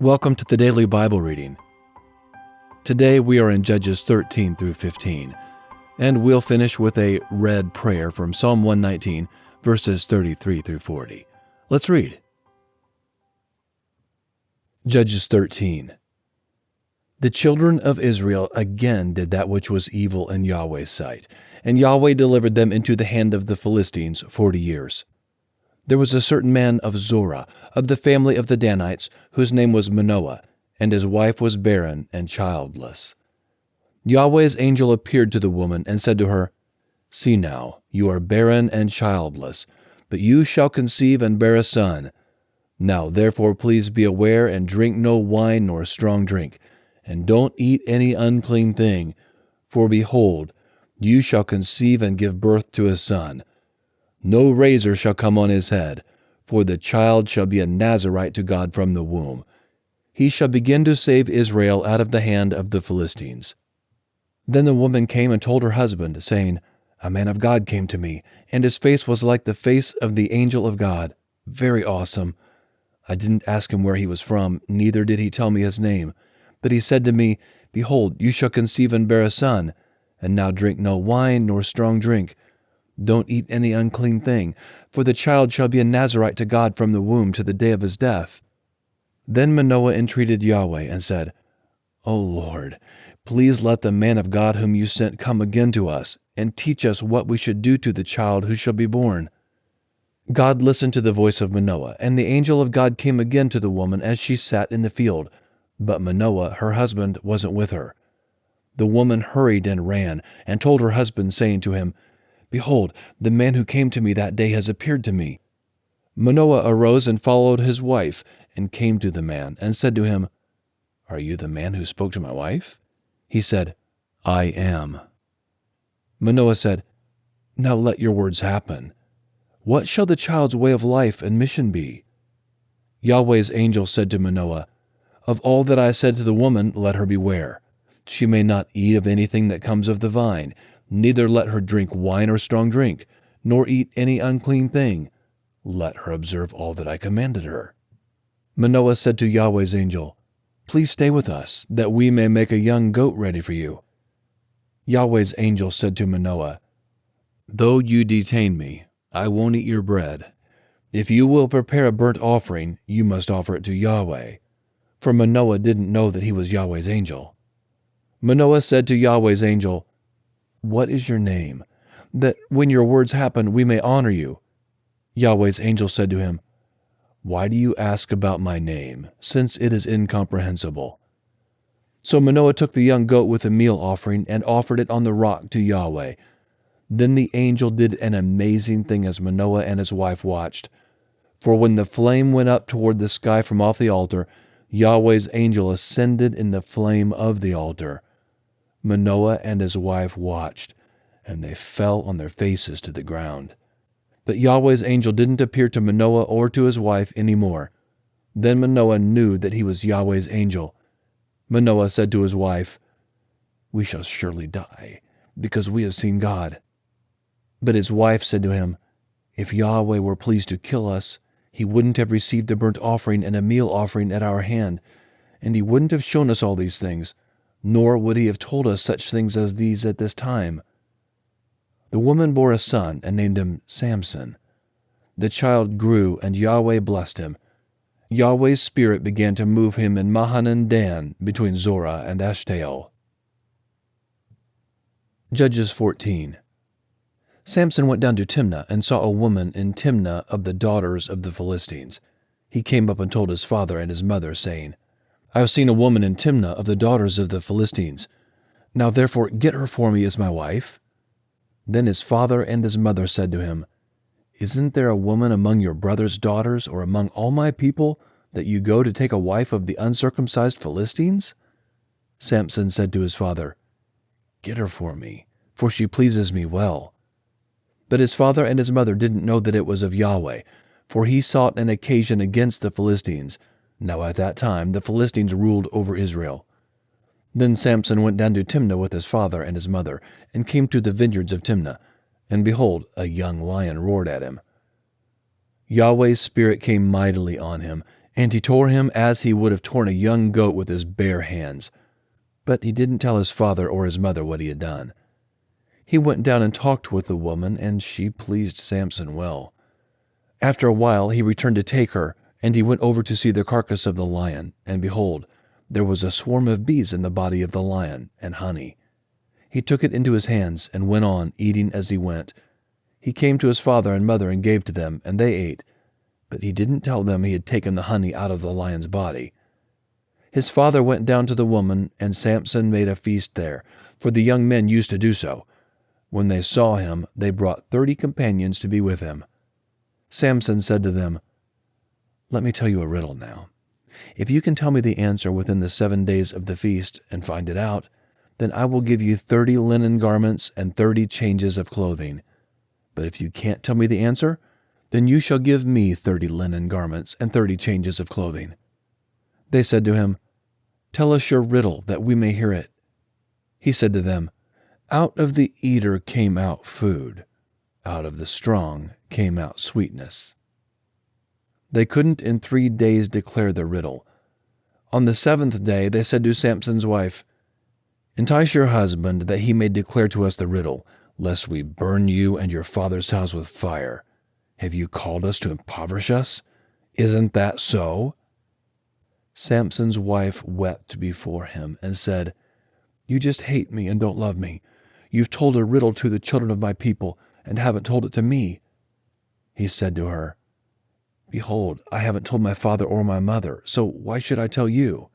Welcome to the Daily Bible Reading. Today we are in Judges 13 through 15, and we'll finish with a read prayer from Psalm 119, verses 33 through 40. Let's read. Judges 13. The children of Israel again did that which was evil in Yahweh's sight, and Yahweh delivered them into the hand of the Philistines 40 years. There was a certain man of Zorah, of the family of the Danites, whose name was Manoah, and his wife was barren and childless. Yahweh's angel appeared to the woman and said to her, "See now, you are barren and childless, but you shall conceive and bear a son. Now therefore please be aware and drink no wine nor strong drink, and don't eat any unclean thing, for behold, you shall conceive and give birth to a son. No razor shall come on his head, for the child shall be a Nazirite to God from the womb. He shall begin to save Israel out of the hand of the Philistines." Then the woman came and told her husband, saying, "A man of God came to me, and his face was like the face of the angel of God, very awesome. I didn't ask him where he was from, neither did he tell me his name. But he said to me, Behold, you shall conceive and bear a son, and now drink no wine nor strong drink. Don't eat any unclean thing, for the child shall be a Nazirite to God from the womb to the day of his death." Then Manoah entreated Yahweh and said, "O Lord, please let the man of God whom you sent come again to us, and teach us what we should do to the child who shall be born." God listened to the voice of Manoah, and the angel of God came again to the woman as she sat in the field, but Manoah, her husband, wasn't with her. The woman hurried and ran, and told her husband, saying to him, "Behold, the man who came to me that day has appeared to me." Manoah arose and followed his wife, and came to the man, and said to him, "Are you the man who spoke to my wife?" He said, "I am." Manoah said, "Now let your words happen. What shall the child's way of life and mission be?" Yahweh's angel said to Manoah, "Of all that I said to the woman, let her beware. She may not eat of anything that comes of the vine, neither let her drink wine or strong drink, nor eat any unclean thing. Let her observe all that I commanded her." Manoah said to Yahweh's angel, "Please stay with us, that we may make a young goat ready for you." Yahweh's angel said to Manoah, "Though you detain me, I won't eat your bread. If you will prepare a burnt offering, you must offer it to Yahweh." For Manoah didn't know that he was Yahweh's angel. Manoah said to Yahweh's angel, "What is your name, that when your words happen we may honor you?" Yahweh's angel said to him, "Why do you ask about my name, since it is incomprehensible?" So Manoah took the young goat with a meal offering and offered it on the rock to Yahweh. Then the angel did an amazing thing as Manoah and his wife watched. For when the flame went up toward the sky from off the altar, Yahweh's angel ascended in the flame of the altar. Manoah and his wife watched, and they fell on their faces to the ground. But Yahweh's angel didn't appear to Manoah or to his wife any more. Then Manoah knew that he was Yahweh's angel. Manoah said to his wife, "We shall surely die, because we have seen God." But his wife said to him, "If Yahweh were pleased to kill us, he wouldn't have received a burnt offering and a meal offering at our hand, and he wouldn't have shown us all these things, nor would he have told us such things as these at this time." The woman bore a son and named him Samson. The child grew, and Yahweh blessed him. Yahweh's spirit began to move him in Mahanan Dan between Zorah and Eshtaol. Judges 14. Samson went down to Timnah and saw a woman in Timnah of the daughters of the Philistines. He came up and told his father and his mother, saying, "I have seen a woman in Timnah of the daughters of the Philistines. Now therefore get her for me as my wife." Then his father and his mother said to him, "Isn't there a woman among your brother's daughters or among all my people that you go to take a wife of the uncircumcised Philistines?" Samson said to his father, "Get her for me, for she pleases me well." But his father and his mother didn't know that it was of Yahweh, for he sought an occasion against the Philistines. Now at that time the Philistines ruled over Israel. Then Samson went down to Timnah with his father and his mother, and came to the vineyards of Timnah. And behold, a young lion roared at him. Yahweh's spirit came mightily on him, And he tore him as he would have torn a young goat with his bare hands. But he didn't tell his father or his mother what he had done. He went down and talked with the woman, and she pleased Samson well. After a while he returned to take her, and he went over to see the carcass of the lion, and behold, there was a swarm of bees in the body of the lion, and honey. He took it into his hands, and went on, eating as he went. He came to his father and mother and gave to them, and they ate. But he didn't tell them he had taken the honey out of the lion's body. His father went down to the woman, and Samson made a feast there, for the young men used to do so. When they saw him, they brought 30 companions to be with him. Samson said to them, "Let me tell you a riddle now. If you can tell me the answer within the 7 days of the feast and find it out, then I will give you 30 linen garments and 30 changes of clothing. But if you can't tell me the answer, then you shall give me 30 linen garments and 30 changes of clothing." They said to him, "Tell us your riddle, that we may hear it." He said to them, "Out of the eater came out food. Out of the strong came out sweetness." They couldn't in 3 days declare the riddle. On the 7th day they said to Samson's wife, "Entice your husband, that he may declare to us the riddle, lest we burn you and your father's house with fire. Have you called us to impoverish us? Isn't that so?" Samson's wife wept before him and said, "You just hate me and don't love me. You've told a riddle to the children of my people and haven't told it to me." He said to her, "Behold, I haven't told my father or my mother, so why should I tell you?"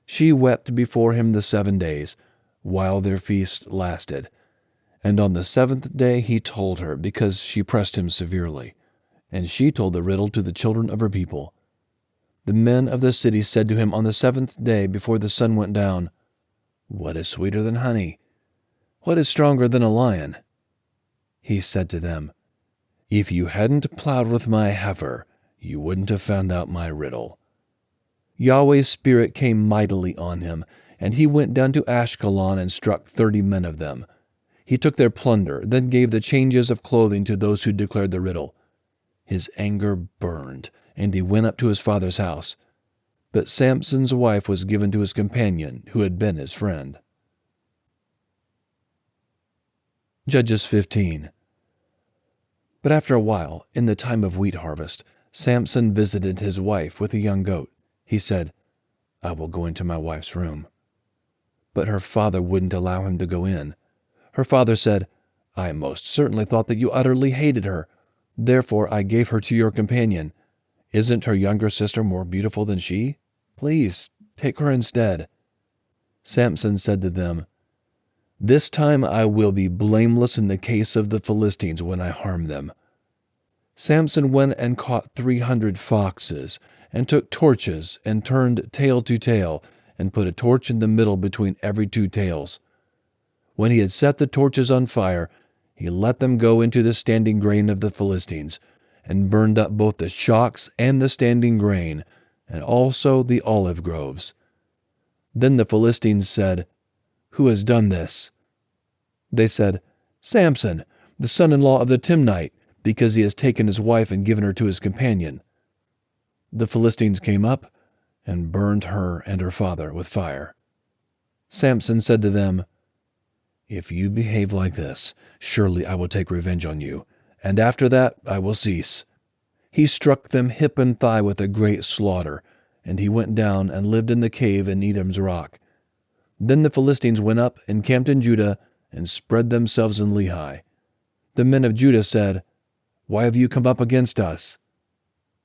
She wept before him the 7 days, while their feast lasted. And on the 7th day he told her, because she pressed him severely. And she told the riddle to the children of her people. The men of the city said to him on the 7th day before the sun went down, "What is sweeter than honey? What is stronger than a lion?" He said to them, "If you hadn't plowed with my heifer, you wouldn't have found out my riddle." Yahweh's Spirit came mightily on him, and he went down to Ashkelon and struck 30 men of them. He took their plunder, then gave the changes of clothing to those who declared the riddle. His anger burned, and he went up to his father's house. But Samson's wife was given to his companion, who had been his friend. Judges 15. But after a while, in the time of wheat harvest, Samson visited his wife with a young goat. He said, "I will go into my wife's room." But her father wouldn't allow him to go in. Her father said, "I most certainly thought that you utterly hated her. Therefore I gave her to your companion. Isn't her younger sister more beautiful than she? Please, take her instead." Samson said to them, "This time I will be blameless in the case of the Philistines when I harm them." Samson went and caught 300 foxes, and took torches, and turned tail to tail, and put a torch in the middle between every 2 tails. When he had set the torches on fire, he let them go into the standing grain of the Philistines, and burned up both the shocks and the standing grain, and also the olive groves. Then the Philistines said, "Who has done this?" They said, "Samson, the son-in-law of the Timnite, because he has taken his wife and given her to his companion." The Philistines came up and burned her and her father with fire. Samson said to them, "If you behave like this, surely I will take revenge on you, and after that I will cease." He struck them hip and thigh with a great slaughter, and he went down and lived in the cave in Edom's rock. Then the Philistines went up, encamped in Judah, and spread themselves in Lehi. The men of Judah said, "Why have you come up against us?"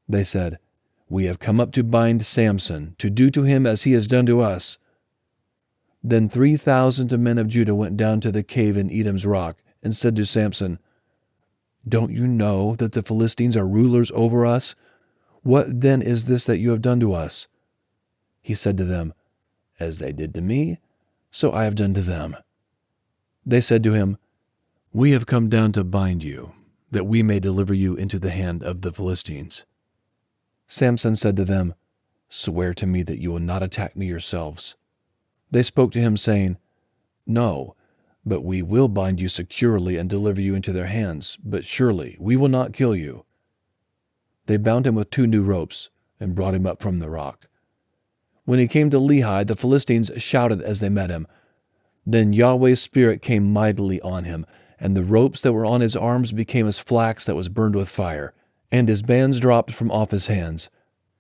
They said, "We have come up to bind Samson, to do to him as he has done to us." Then 3,000 men of Judah went down to the cave in Edom's rock, and said to Samson, "Don't you know that the Philistines are rulers over us? What then is this that you have done to us?" He said to them, "As they did to me, so I have done to them." They said to him, "We have come down to bind you, that we may deliver you into the hand of the Philistines." Samson said to them, "Swear to me that you will not attack me yourselves." They spoke to him, saying, "No, but we will bind you securely and deliver you into their hands, but surely we will not kill you." They bound him with 2 new ropes, and brought him up from the rock. When he came to Lehi, the Philistines shouted as they met him. Then Yahweh's Spirit came mightily on him, and the ropes that were on his arms became as flax that was burned with fire, and his bands dropped from off his hands.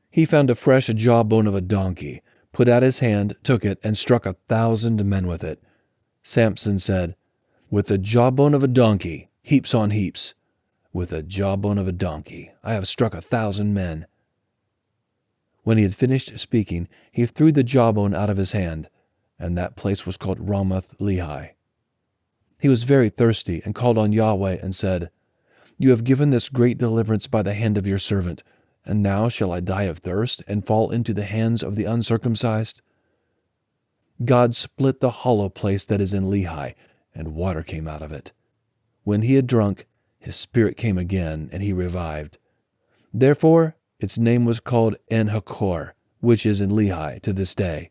He found a fresh jawbone of a donkey, put out his hand, took it, and struck 1,000 men with it. Samson said, "With the jawbone of a donkey, heaps on heaps. With the jawbone of a donkey, I have struck 1,000 men." When he had finished speaking, he threw the jawbone out of his hand, and that place was called Ramath Lehi. He was very thirsty and called on Yahweh and said, "You have given this great deliverance by the hand of your servant, and now shall I die of thirst and fall into the hands of the uncircumcised?" God split the hollow place that is in Lehi, and water came out of it. When he had drunk, his spirit came again, and he revived. Therefore its name was called En-Hakkore, which is in Lehi to this day.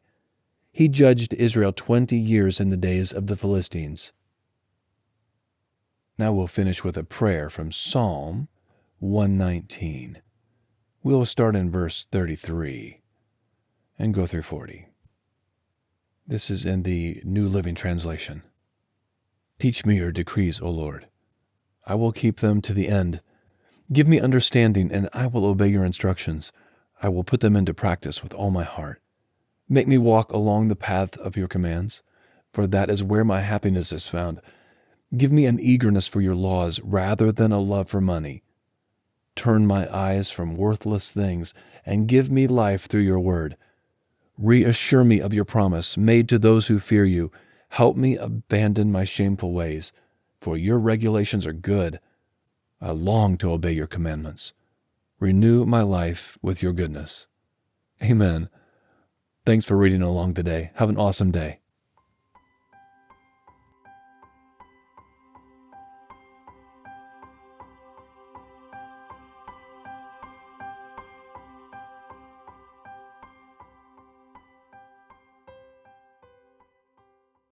He judged Israel 20 years in the days of the Philistines. Now we'll finish with a prayer from Psalm 119. We'll start in verse 33 and go through 40. This is in the New Living Translation. Teach me your decrees, O Lord. I will keep them to the end. Give me understanding, and I will obey your instructions. I will put them into practice with all my heart. Make me walk along the path of your commands, for that is where my happiness is found. Give me an eagerness for your laws rather than a love for money. Turn my eyes from worthless things, and give me life through your word. Reassure me of your promise made to those who fear you. Help me abandon my shameful ways, for your regulations are good. I long to obey your commandments. Renew my life with your goodness. Amen. Thanks for reading along today. Have an awesome day.